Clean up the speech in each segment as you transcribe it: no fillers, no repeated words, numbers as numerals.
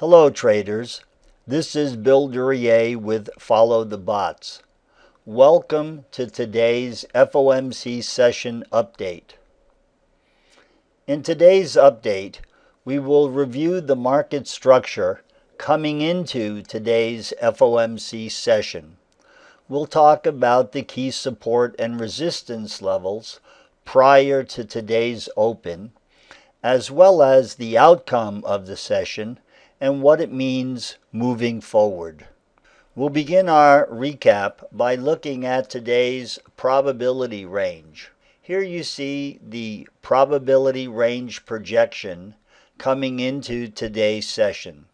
Hello traders, this is Bill Duryea with Follow the Bots. Welcome to today's FOMC session update. In today's update, we will review the market structure coming into today's FOMC session. We'll talk about the key support and resistance levels prior to today's open, as well as the outcome of the session and what it means moving forward. We'll begin our recap by looking at today's probability range. Here you see the probability range projection coming into today's session.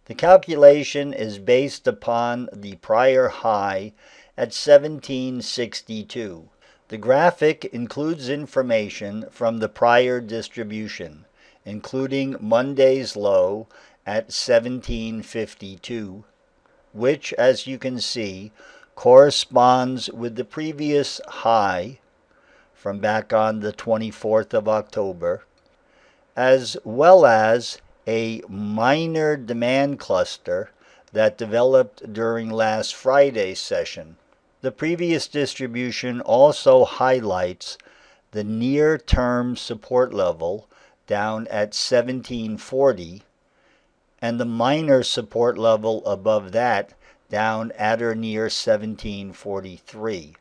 The calculation is based upon the prior high at 1762. The graphic includes information from the prior distribution, including Monday's low at 1752, which, as you can see, corresponds with the previous high from back on the 24th of October, as well as a minor demand cluster that developed during last Friday's session. The previous distribution also highlights the near-term support level down at 1740 and the minor support level above that down at or near 1743.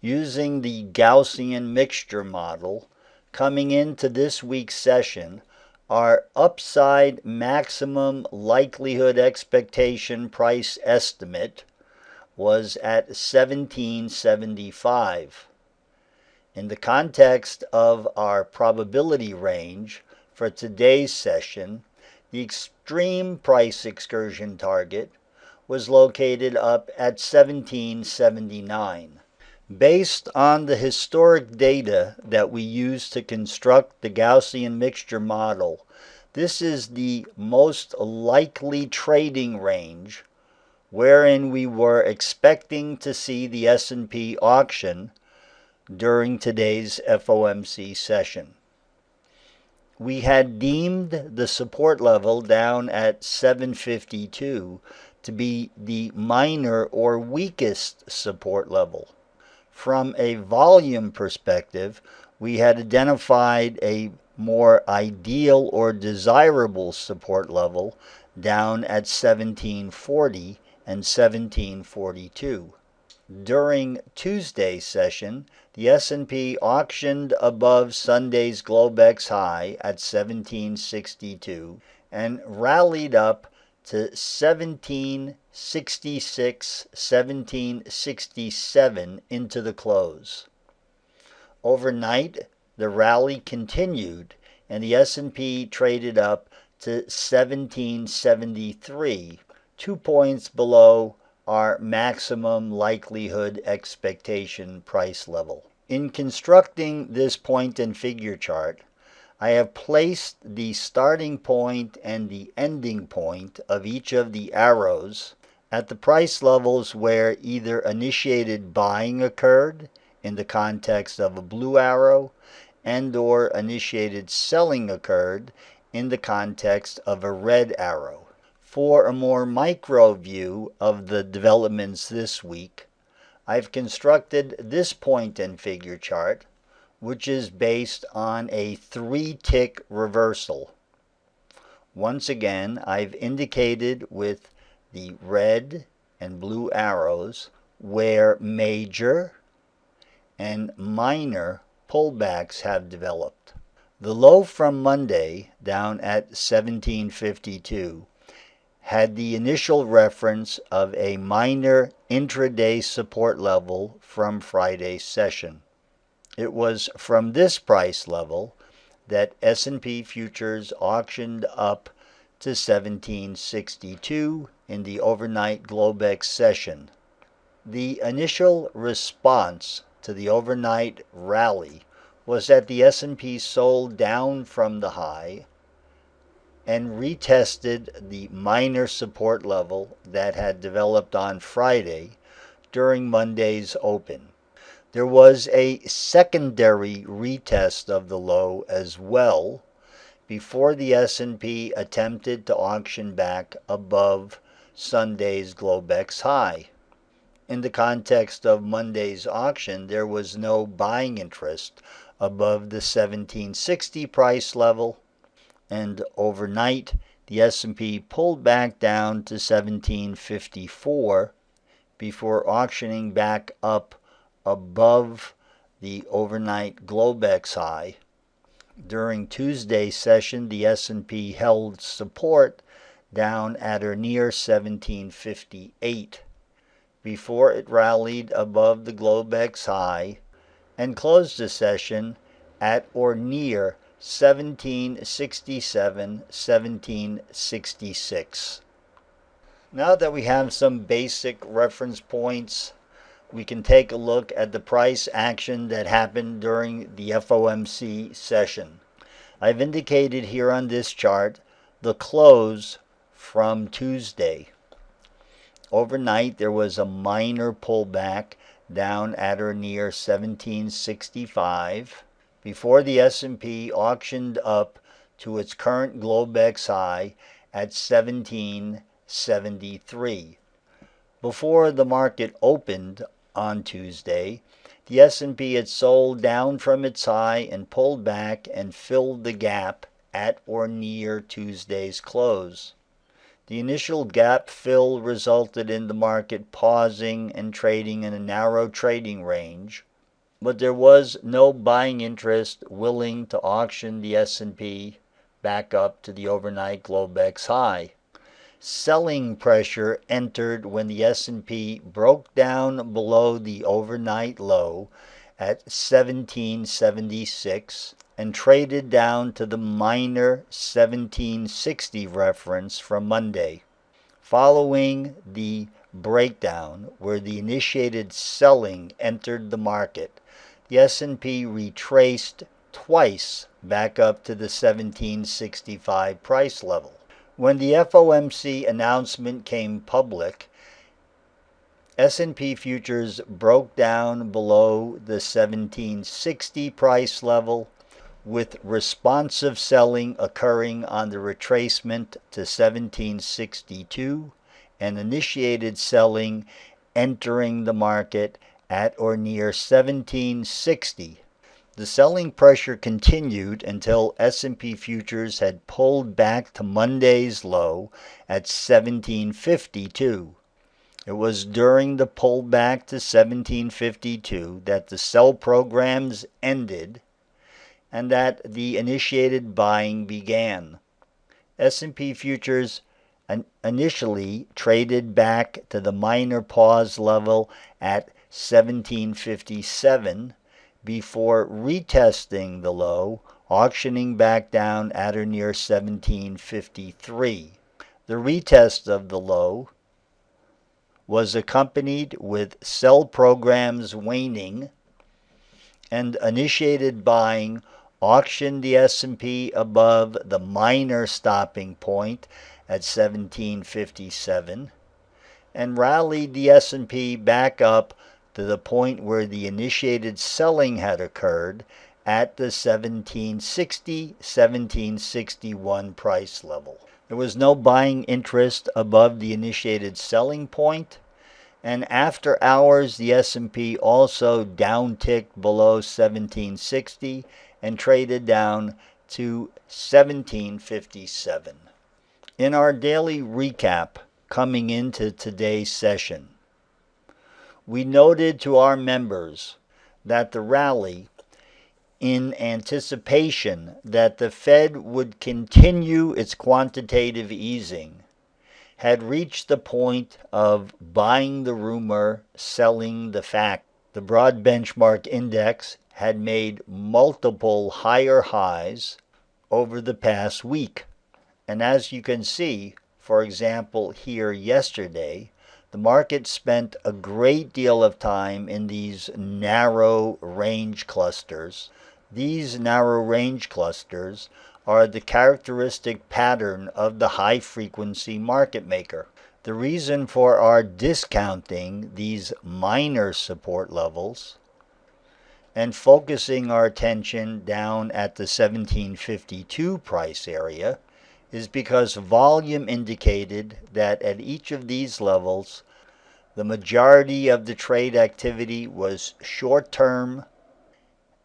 Using the Gaussian mixture model, coming into this week's session, our upside maximum likelihood expectation price estimate was at 1775. In the context of our probability range for today's session, the extreme price excursion target was located up at 1779. Based on the historic data that we use to construct the Gaussian mixture model, this is the most likely trading range wherein we were expecting to see the S&P auction during today's FOMC session. We had deemed the support level down at 752 to be the minor or weakest support level. From a volume perspective, we had identified a more ideal or desirable support level down at 1740 and 1742. During Tuesday's session, the S&P auctioned above Sunday's Globex high at 1762 and rallied up to 1766, 1767 into the close. Overnight, the rally continued and the S&P traded up to 1773, 2 points below our maximum likelihood expectation price level. In constructing this point and figure chart, I have placed the starting point and the ending point of each of the arrows at the price levels where either initiated buying occurred in the context of a blue arrow and or initiated selling occurred in the context of a red arrow. For a more micro view of the developments this week, I've constructed this point and figure chart, which is based on a 3-tick reversal. Once again, I've indicated with the red and blue arrows where major and minor pullbacks have developed. The low from Monday down at 1752 had the initial reference of a minor intraday support level from Friday's session. It was from this price level that S&P futures auctioned up to 1762 in the overnight Globex session. The initial response to the overnight rally was that the S&P sold down from the high and retested the minor support level that had developed on Friday during Monday's open. There was a secondary retest of the low as well before the S&P attempted to auction back above Sunday's Globex high. In the context of Monday's auction, there was no buying interest above the 1760 price level, and overnight the S&P pulled back down to 1754 before auctioning back up above the overnight Globex high. During Tuesday's session, the S&P held support down at or near 1758 before it rallied above the Globex high and closed the session at or near 1767, 1766. Now that we have some basic reference points, we can take a look at the price action that happened during the FOMC session. I've indicated here on this chart the close from Tuesday. Overnight, there was a minor pullback down at or near 1765 before the S&P auctioned up to its current Globex high at 1773. Before the market opened on Tuesday, the S&P had sold down from its high and pulled back and filled the gap at or near Tuesday's close. The initial gap fill resulted in the market pausing and trading in a narrow trading range, but there was no buying interest willing to auction the S&P back up to the overnight Globex high. Selling pressure entered when the S&P broke down below the overnight low at 1776 and traded down to the minor 1760 reference from Monday. Following the breakdown where the initiated selling entered the market, the S&P retraced twice back up to the 1765 price level. When the FOMC announcement came public, S&P futures broke down below the 1760 price level, with responsive selling occurring on the retracement to 1762 and initiated selling entering the market at or near 1760. The selling pressure continued until S&P futures had pulled back to Monday's low at 1752. It was during the pullback to 1752 that the sell programs ended and that the initiated buying began. S&P futures initially traded back to the minor pause level at 1757 before retesting the low, auctioning back down at or near 1753. The retest of the low was accompanied with sell programs waning, and initiated buying auctioned the S&P above the minor stopping point at 1757 and rallied the S&P back up to the point where the initiated selling had occurred at the 1760-1761 price level. There was no buying interest above the initiated selling point, and after hours the S&P also downticked below 1760 and traded down to 1757. In our daily recap coming into today's session, we noted to our members that the rally, in anticipation that the Fed would continue its quantitative easing, had reached the point of buying the rumor, selling the fact. The broad benchmark index had made multiple higher highs over the past week. And as you can see, for example, here yesterday, the market spent a great deal of time in these narrow range clusters. These narrow range clusters are the characteristic pattern of the high-frequency market maker. The reason for our discounting these minor support levels and focusing our attention down at the 1752 price area is because volume indicated that at each of these levels, the majority of the trade activity was short-term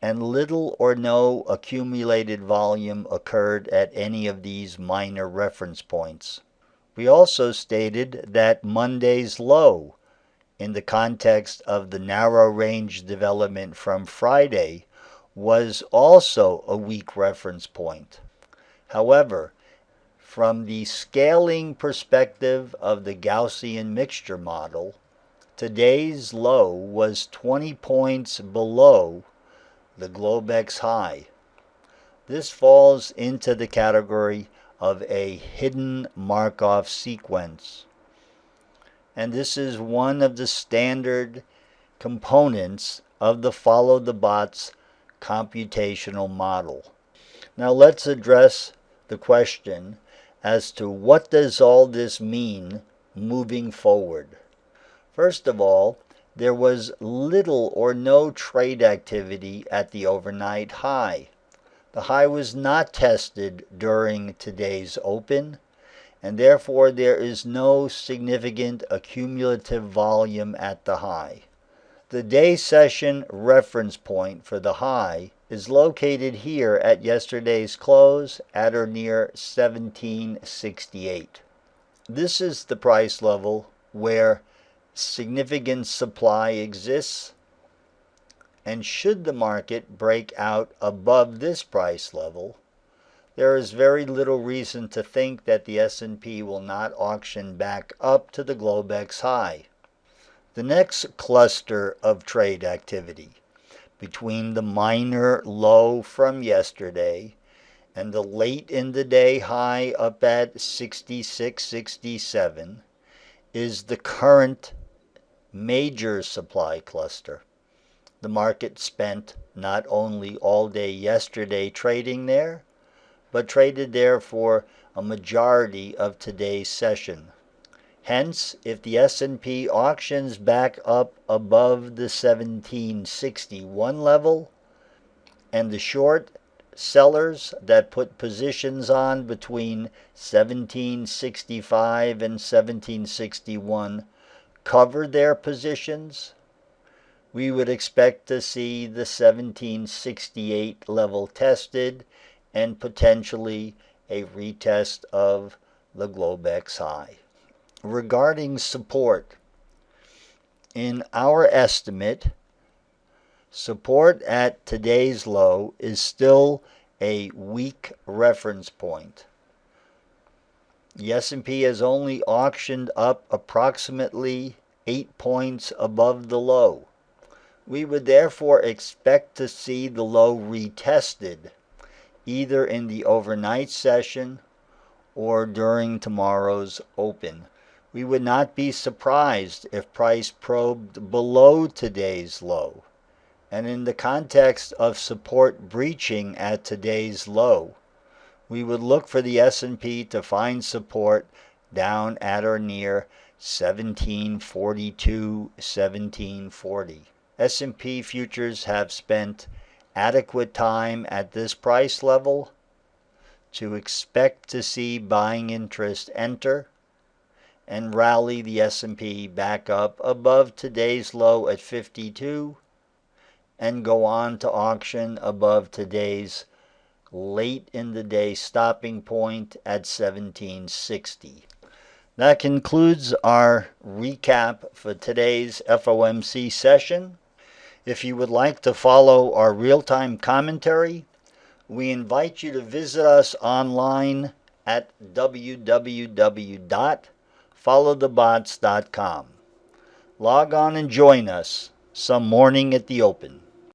and little or no accumulated volume occurred at any of these minor reference points. We also stated that Monday's low, in the context of the narrow range development from Friday, was also a weak reference point. However, from the scaling perspective of the Gaussian mixture model, today's low was 20 points below the Globex high. This falls into the category of a hidden Markov sequence. And this is one of the standard components of the follow the bots computational model. Now let's address the question as to what does all this mean moving forward. First of all, there was little or no trade activity at the overnight high. The high was not tested during today's open, and therefore there is no significant accumulative volume at the high. The day session reference point for the high is located here at yesterday's close at or near 1768. This is the price level where significant supply exists, and should the market break out above this price level, there is very little reason to think that the S&P will not auction back up to the Globex high. The next cluster of trade activity between the minor low from yesterday and the late in the day high up at 66.67 is the current major supply cluster. The market spent not only all day yesterday trading there, but traded there for a majority of today's session. Hence, if the S&P auctions back up above the 1761 level, and the short sellers that put positions on between 1765 and 1761 cover their positions, we would expect to see the 1768 level tested and potentially a retest of the Globex high. Regarding support, in our estimate, support at today's low is still a weak reference point. The S&P has only auctioned up approximately 8 points above the low. We would therefore expect to see the low retested either in the overnight session or during tomorrow's open. We would not be surprised if price probed below today's low. And in the context of support breaching at today's low, we would look for the S&P to find support down at or near 1742, 1740. S&P futures have spent adequate time at this price level to expect to see buying interest enter and rally the S&P back up above today's low at 52 and go on to auction above today's late in the day stopping point at 1760. That concludes our recap for today's FOMC session. If you would like to follow our real-time commentary, we invite you to visit us online at www.followthebots.com. Log on and join us some morning at the open.